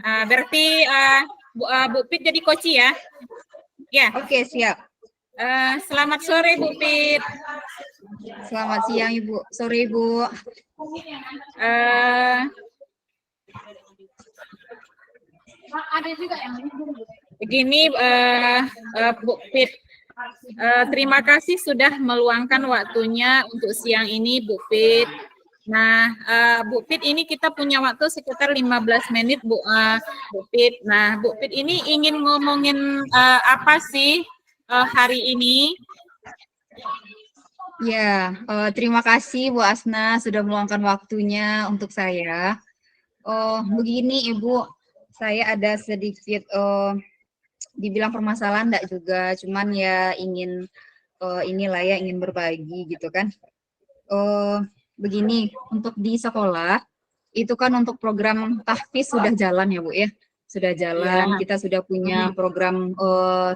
Berarti Bu Pit jadi koci ya? Ya. Oke, siap. Selamat sore Bu Pit. Selamat siang Ibu. Sore Ibu. Ada juga yang begini, Bu Pit. Terima kasih sudah meluangkan waktunya untuk siang ini, Bu Pit. Nah, Bu Pit, ini kita punya waktu sekitar 15 menit, Bu Pit. Nah, Bu Pit ini ingin ngomongin apa sih hari ini? Ya, terima kasih Bu Asna sudah meluangkan waktunya untuk saya. Begini Ibu, saya ada sedikit dibilang permasalahan enggak juga, cuman ya ingin ingin berbagi gitu kan. Begini, untuk di sekolah itu kan untuk program tahfiz sudah jalan ya Bu ya. Sudah jalan, kita sudah punya program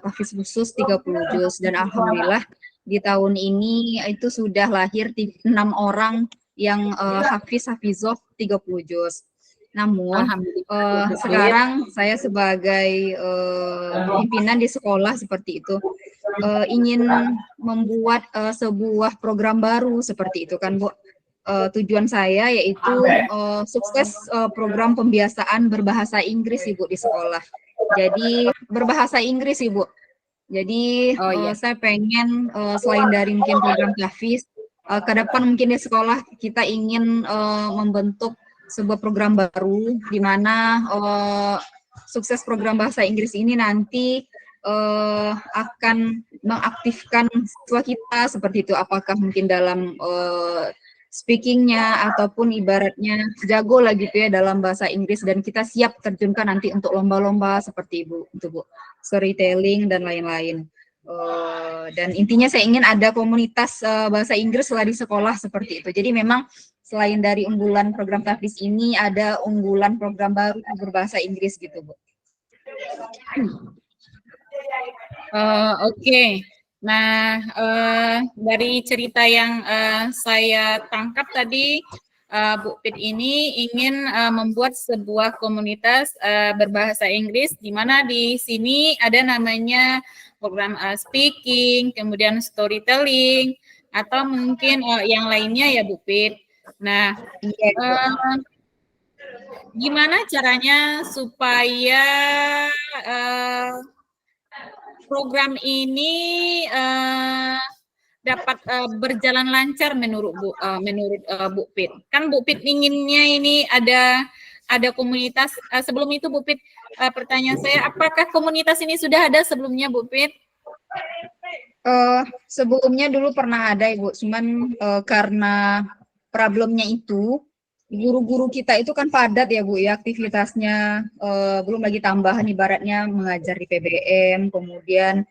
tahfiz khusus 30 juz dan alhamdulillah di tahun ini itu sudah lahir 6 orang yang hafizah 30 juz. Namun sekarang saya sebagai pimpinan di sekolah seperti itu ingin membuat sebuah program baru seperti itu kan Bu. Tujuan saya yaitu sukses program pembiasaan berbahasa Inggris Ibu di sekolah. Jadi berbahasa Inggris Ibu. Jadi saya pengen selain dari mungkin program tahfiz, ke depan mungkin di sekolah kita ingin membentuk sebuah program baru di mana sukses program bahasa Inggris ini nanti akan mengaktifkan siswa kita seperti itu, apakah mungkin dalam speakingnya ataupun ibaratnya jago lah gitu ya dalam bahasa Inggris, dan kita siap terjunkan nanti untuk lomba-lomba seperti Bu storytelling dan lain-lain. Dan intinya saya ingin ada komunitas bahasa Inggris lah di sekolah seperti itu. Jadi memang selain dari unggulan program tahfiz ini ada unggulan program baru berbahasa Inggris gitu Bu. Oke. Nah, dari cerita yang saya tangkap tadi, Bu Pit ini ingin membuat sebuah komunitas berbahasa Inggris, di mana di sini ada namanya program speaking, kemudian storytelling, atau mungkin yang lainnya ya Bu Pit. Nah, gimana caranya supaya program ini dapat berjalan lancar menurut Bu Pit? Kan Bu Pit inginnya ini ada komunitas. Sebelum itu Bu Pit, pertanyaan saya, apakah komunitas ini sudah ada sebelumnya Bu Pit? Sebelumnya dulu pernah ada Ibu, cuman karena problemnya itu guru-guru kita itu kan padat ya Bu ya aktivitasnya, belum lagi tambahan ibaratnya mengajar di PBM, kemudian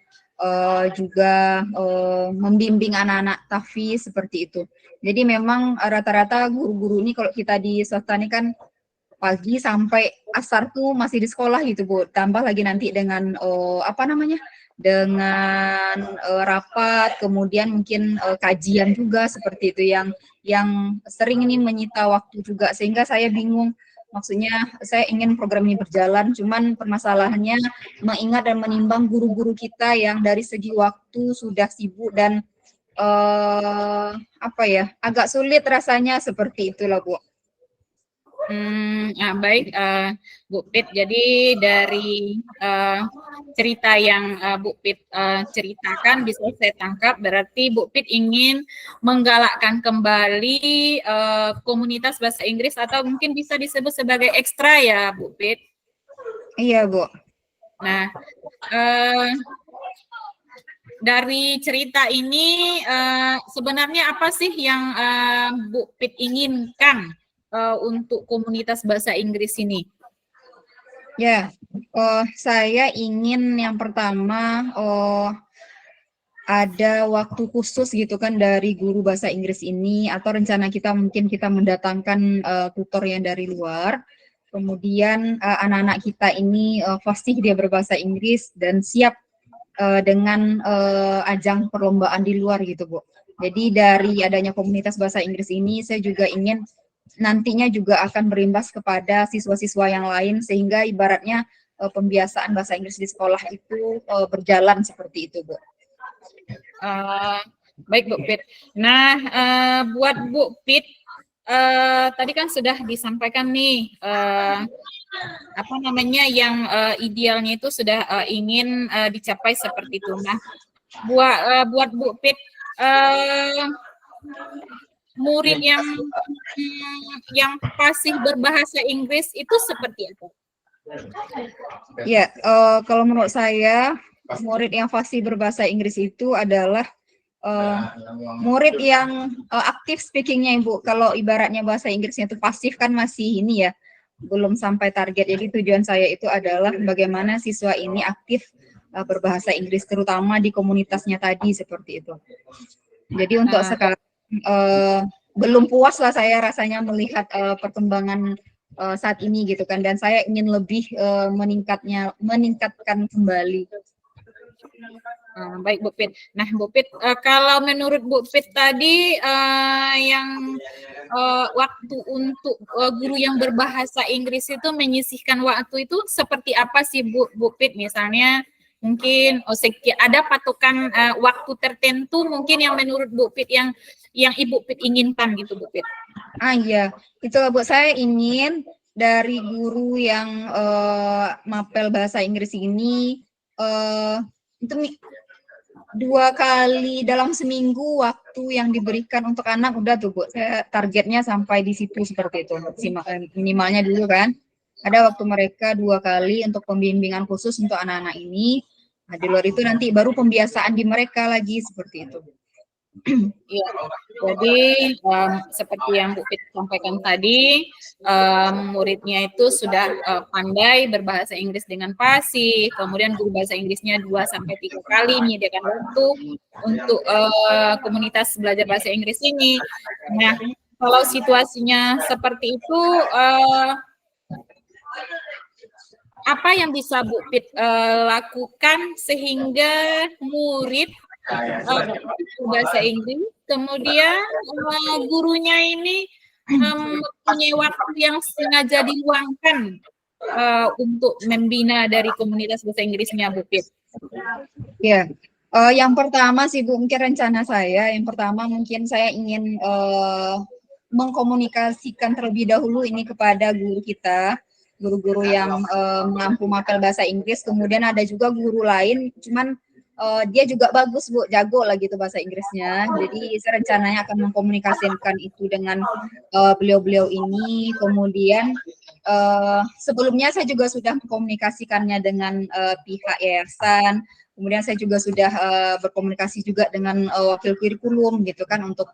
juga membimbing anak-anak tahfiz seperti itu. Jadi memang rata-rata guru-guru ini kalau kita di swasta ini kan pagi sampai asar tuh masih di sekolah gitu Bu. Tambah lagi nanti dengan dengan rapat, kemudian mungkin kajian juga seperti itu yang sering ini menyita waktu juga, sehingga saya bingung. Maksudnya saya ingin program ini berjalan, cuman permasalahannya mengingat dan menimbang guru-guru kita yang dari segi waktu sudah sibuk dan agak sulit rasanya seperti itulah Bu. Baik Bu Pit, jadi dari cerita yang Bu Pit ceritakan bisa saya tangkap berarti Bu Pit ingin menggalakkan kembali komunitas bahasa Inggris, atau mungkin bisa disebut sebagai ekstra ya Bu Pit? Iya Bu. Nah, dari cerita ini sebenarnya apa sih yang Bu Pit inginkan untuk komunitas bahasa Inggris ini? Ya, saya ingin yang pertama ada waktu khusus gitu kan dari guru bahasa Inggris ini, atau rencana kita mungkin kita mendatangkan tutor yang dari luar. Kemudian anak-anak kita ini fasih dia berbahasa Inggris dan siap dengan ajang perlombaan di luar gitu Bu. Jadi dari adanya komunitas bahasa Inggris ini saya juga ingin nantinya juga akan berimbas kepada siswa-siswa yang lain, sehingga ibaratnya pembiasaan bahasa Inggris di sekolah itu berjalan seperti itu, Bu. Baik Bu Pit. Nah, buat Bu Pit, tadi kan sudah disampaikan nih apa namanya yang idealnya itu sudah ingin dicapai seperti itu. Nah, buat Bu Pit, murid yang fasih berbahasa Inggris itu seperti apa? Ya, kalau menurut saya murid yang fasih berbahasa Inggris itu adalah murid yang aktif speakingnya, Ibu. Kalau ibaratnya bahasa Inggrisnya itu pasif kan masih ini ya, belum sampai target. Jadi tujuan saya itu adalah bagaimana siswa ini aktif berbahasa Inggris, terutama di komunitasnya tadi seperti itu. Jadi untuk sekarang belum puas lah saya rasanya melihat perkembangan saat ini gitu kan, dan saya ingin lebih meningkatkan kembali. Baik Bu Pit. Nah Bu Pit, kalau menurut Bu Pit tadi yang waktu untuk guru yang berbahasa Inggris itu menyisihkan waktu itu seperti apa sih Bu Pit? Misalnya mungkin ada patokan waktu tertentu mungkin yang menurut Bu Pit yang Ibu Pit inginkan gitu Bu Pit. Iya, itu Bu, saya ingin dari guru yang mapel bahasa Inggris ini itu 2 kali dalam seminggu waktu yang diberikan untuk anak udah tuh Bu. Saya targetnya sampai di situ seperti itu. Minimalnya dulu kan. Ada waktu mereka 2 kali untuk pembimbingan khusus untuk anak-anak ini. Nah, di luar itu nanti baru pembiasaan di mereka lagi seperti itu. Iya, jadi seperti yang Bu Pit sampaikan tadi, muridnya itu sudah pandai berbahasa Inggris dengan fasih, kemudian guru bahasa Inggrisnya 2-3 kali menyediakan waktu untuk komunitas belajar bahasa Inggris ini. Nah, kalau situasinya seperti itu, apa yang bisa Bu Pit lakukan sehingga murid bahasa Inggris, kemudian gurunya ini mempunyai waktu yang sengaja diluangkan untuk membina dari komunitas bahasa Inggrisnya Bu Pit? Ya, yang pertama sih Bu, mungkin rencana saya, yang pertama mungkin saya ingin mengkomunikasikan terlebih dahulu ini kepada guru kita, guru-guru yang mampu mapel bahasa Inggris, kemudian ada juga guru lain, cuman dia juga bagus Bu, jago lah gitu bahasa Inggrisnya. Jadi saya rencananya akan mengkomunikasikan itu dengan beliau-beliau ini. Kemudian sebelumnya saya juga sudah mengkomunikasikannya dengan pihak yayasan. Kemudian saya juga sudah berkomunikasi juga dengan wakil kurikulum gitu kan untuk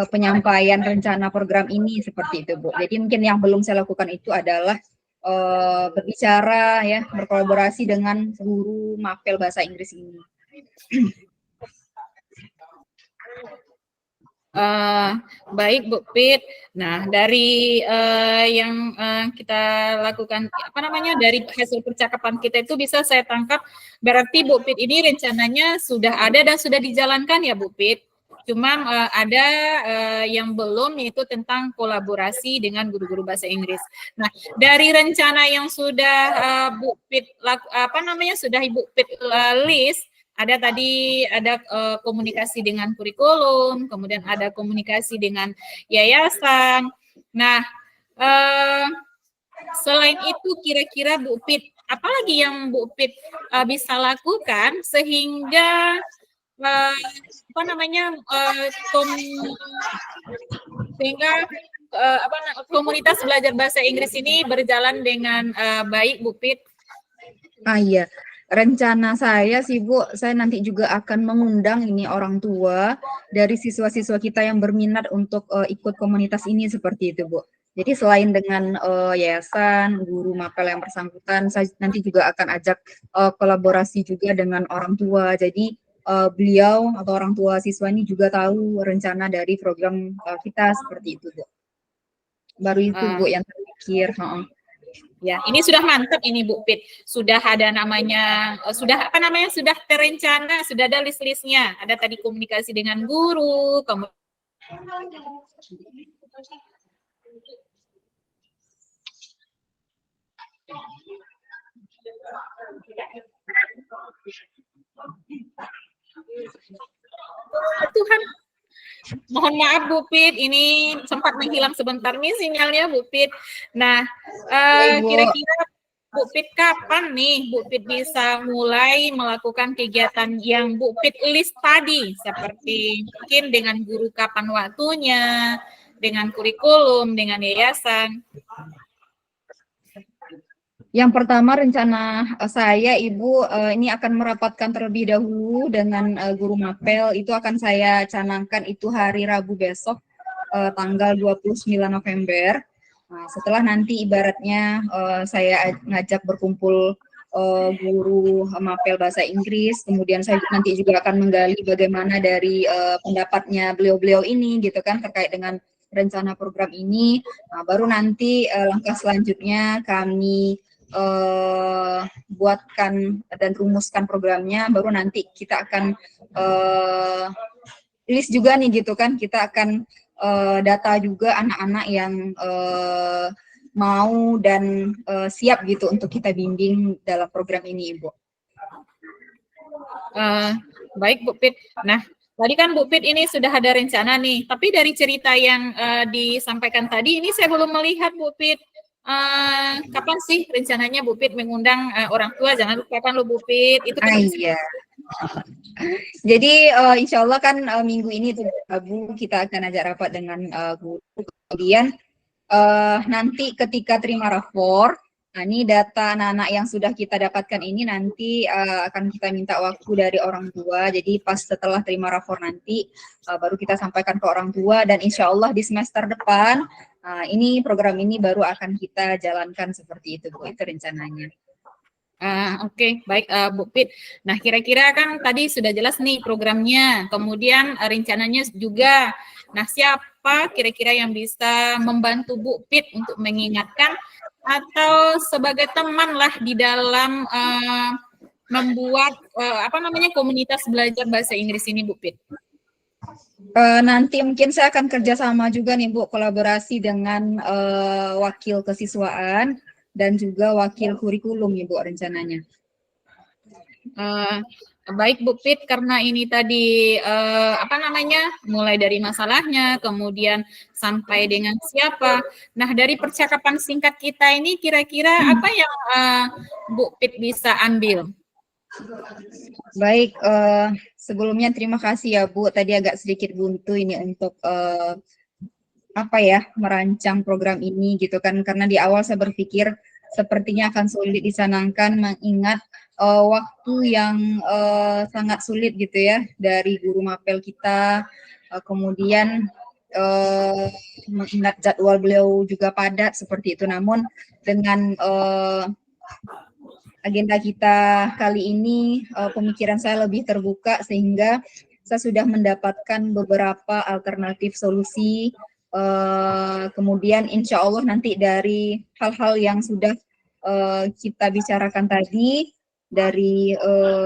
penyampaian rencana program ini seperti itu Bu. Jadi mungkin yang belum saya lakukan itu adalah berbicara ya, berkolaborasi dengan guru mapel bahasa Inggris ini. Baik Bu Pit. Nah, dari yang kita lakukan dari hasil percakapan kita itu bisa saya tangkap berarti Bu Pit ini rencananya sudah ada dan sudah dijalankan ya Bu Pit. Cuma ada yang belum, yaitu tentang kolaborasi dengan guru-guru bahasa Inggris. Nah, dari rencana yang sudah Bu Pit sudah Ibu Pit list, ada komunikasi dengan kurikulum, kemudian ada komunikasi dengan yayasan. Nah, selain itu kira-kira Bu Pit, apalagi yang Bu Pit bisa lakukan sehingga komunitas belajar bahasa Inggris ini berjalan dengan baik Bu Pit? Iya, rencana saya sih Bu, saya nanti juga akan mengundang ini orang tua dari siswa-siswa kita yang berminat untuk ikut komunitas ini seperti itu Bu. Jadi selain dengan yayasan, guru mapel yang bersangkutan, saya nanti juga akan ajak kolaborasi juga dengan orang tua. Jadi beliau atau orang tua siswa ini juga tahu rencana dari program kita seperti itu Bu. Baru itu Bu yang terpikir. Ya, ini sudah mantap ini Bu Pit. Sudah ada namanya, sudah terencana, sudah ada list-listnya. Ada tadi komunikasi dengan guru, kemudian Tuhan, mohon maaf Bu Pit, ini sempat menghilang sebentar nih sinyalnya Bu Pit. Nah, kira-kira Bu Pit kapan nih Bu Pit bisa mulai melakukan kegiatan yang Bu Pit list tadi, seperti mungkin dengan guru kapan waktunya, dengan kurikulum, dengan yayasan? Yang pertama rencana saya, Ibu, ini akan merapatkan terlebih dahulu dengan guru mapel. Itu akan saya canangkan itu hari Rabu besok, tanggal 29 November. Nah, setelah nanti ibaratnya saya ngajak berkumpul guru mapel bahasa Inggris, kemudian saya nanti juga akan menggali bagaimana dari pendapatnya beliau-beliau ini gitu kan terkait dengan rencana program ini. Nah, baru nanti langkah selanjutnya kami buatkan dan rumuskan programnya, baru nanti kita akan list juga nih gitu kan, kita akan data juga anak-anak yang mau dan siap gitu untuk kita bimbing dalam program ini, Ibu. Baik Bu Pit. Nah, tadi kan Bu Pit ini sudah ada rencana nih, tapi dari cerita yang disampaikan tadi ini saya belum melihat Bu Pit. Kapan sih rencananya Bu Pit mengundang orang tua? Jangan lupakan lo Bu Pit. Itu kan iya. Jadi insya Allah kan minggu ini tuh Rabu kita akan ajak rapat dengan guru. Kemudian nanti ketika terima rapor, nah ini data anak-anak yang sudah kita dapatkan ini nanti akan kita minta waktu dari orang tua. Jadi pas setelah terima rapor nanti baru kita sampaikan ke orang tua, dan insya Allah di semester depan ini program ini baru akan kita jalankan seperti itu, Bu. Itu rencananya. Oke, baik Bu Pit. Nah, kira-kira kan tadi sudah jelas nih programnya, kemudian rencananya juga. Nah, siapa kira-kira yang bisa membantu Bu Pit untuk mengingatkan atau sebagai teman lah di dalam membuat komunitas belajar bahasa Inggris ini, Bu Pit? Nanti mungkin saya akan kerjasama juga nih Bu, kolaborasi dengan wakil kesiswaan dan juga wakil kurikulum nih Bu rencananya. Baik Bu Pit, karena ini tadi mulai dari masalahnya, kemudian sampai dengan siapa. Nah, dari percakapan singkat kita ini kira-kira apa yang Bu Pit bisa ambil? Baik, sebelumnya terima kasih ya Bu, tadi agak sedikit buntu ini untuk merancang program ini gitu kan, karena di awal saya berpikir sepertinya akan sulit dicanangkan mengingat waktu yang sangat sulit gitu ya dari guru mapel kita, kemudian mengingat jadwal beliau juga padat seperti itu. Namun dengan agenda kita kali ini pemikiran saya lebih terbuka sehingga saya sudah mendapatkan beberapa alternatif solusi. Kemudian insya Allah nanti dari hal-hal yang sudah kita bicarakan tadi, dari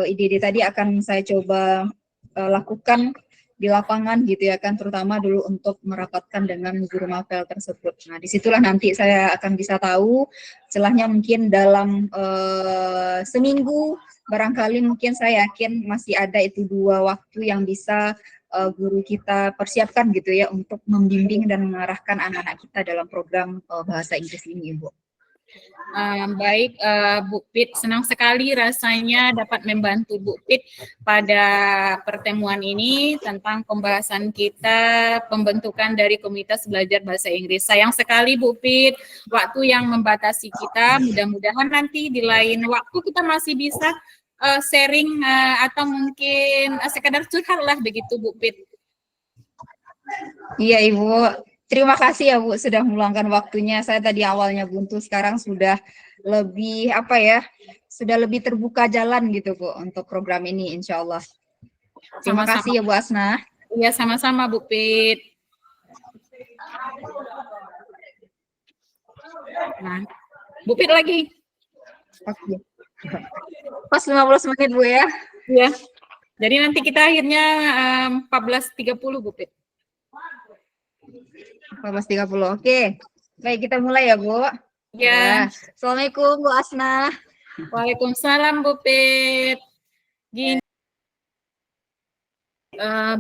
ide-ide tadi akan saya coba lakukan di lapangan gitu ya kan, terutama dulu untuk merapatkan dengan guru mapel tersebut. Nah, disitulah nanti saya akan bisa tahu celahnya mungkin dalam seminggu, barangkali mungkin saya yakin masih ada itu 2 waktu yang bisa guru kita persiapkan gitu ya untuk membimbing dan mengarahkan anak-anak kita dalam program bahasa Inggris ini, Ibu. Baik, Bu Pit, senang sekali rasanya dapat membantu Bu Pit pada pertemuan ini tentang pembahasan kita pembentukan dari komunitas belajar bahasa Inggris. Sayang sekali Bu Pit, waktu yang membatasi kita. Mudah-mudahan nanti di lain waktu kita masih bisa sharing atau mungkin sekadar curhat lah begitu Bu Pit. Iya Ibu. Terima kasih ya Bu sudah meluangkan waktunya. Saya tadi awalnya buntu, sekarang sudah lebih sudah lebih terbuka jalan gitu Bu untuk program ini insya Allah. Terima kasih ya Bu Asna. Iya sama-sama Bu Pit. Nah, Bu Pit lagi. Oke. Pas 15 menit Bu ya. Iya. Jadi nanti kita akhirnya 14.30 Bu Pit. 14.30. Oke. Baik, kita mulai ya, Bu. Ya. Assalamualaikum, Bu Asna. Waalaikumsalam Bu Pit. Gini.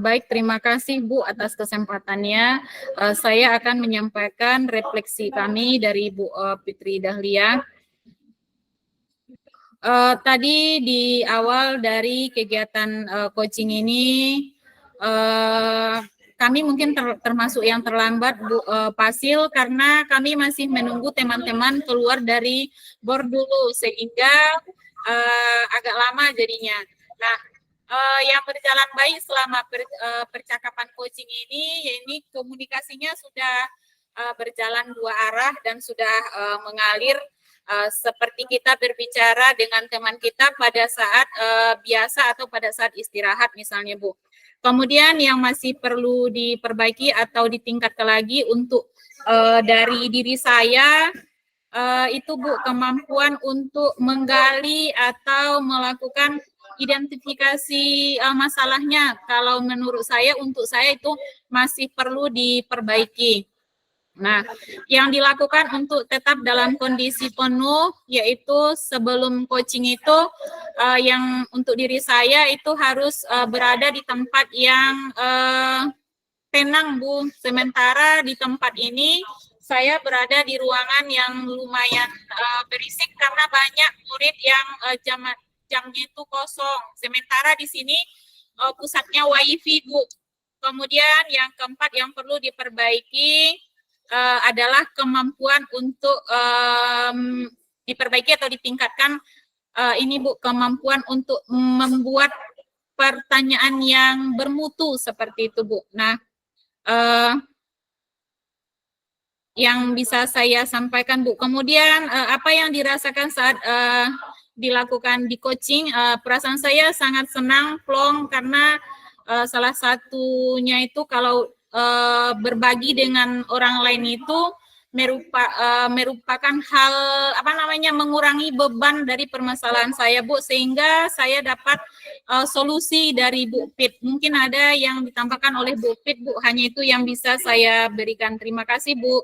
Baik, terima kasih Bu atas kesempatannya. Saya akan menyampaikan refleksi kami dari Bu Fitri Dahlia. Tadi di awal dari kegiatan coaching ini, kami mungkin termasuk yang terlambat, Bu Pasil, karena kami masih menunggu teman-teman keluar dari bor dulu, sehingga agak lama jadinya. Nah, yang berjalan baik selama percakapan coaching ini, yaitu komunikasinya sudah berjalan dua arah dan sudah mengalir seperti kita berbicara dengan teman kita pada saat biasa atau pada saat istirahat misalnya, Bu. Kemudian yang masih perlu diperbaiki atau ditingkatkan lagi untuk dari diri saya, itu Bu, kemampuan untuk menggali atau melakukan identifikasi masalahnya. Kalau menurut saya, untuk saya itu masih perlu diperbaiki. Nah, yang dilakukan untuk tetap dalam kondisi penuh, yaitu sebelum coaching itu, yang untuk diri saya itu harus berada di tempat yang tenang, Bu. Sementara di tempat ini, saya berada di ruangan yang lumayan berisik karena banyak murid yang jamnya itu kosong. Sementara di sini pusatnya WiFi, Bu. Kemudian yang keempat yang perlu diperbaiki adalah kemampuan untuk diperbaiki atau ditingkatkan ini, Bu, kemampuan untuk membuat pertanyaan yang bermutu seperti itu, Bu. Nah, yang bisa saya sampaikan, Bu. Kemudian apa yang dirasakan saat dilakukan di coaching, perasaan saya sangat senang, plong, karena salah satunya itu kalau berbagi dengan orang lain itu merupakan hal mengurangi beban dari permasalahan saya, Bu, sehingga saya dapat solusi dari Bu Pit. Mungkin ada yang ditambahkan oleh Bu Pit, Bu, hanya itu yang bisa saya berikan. Terima kasih, Bu.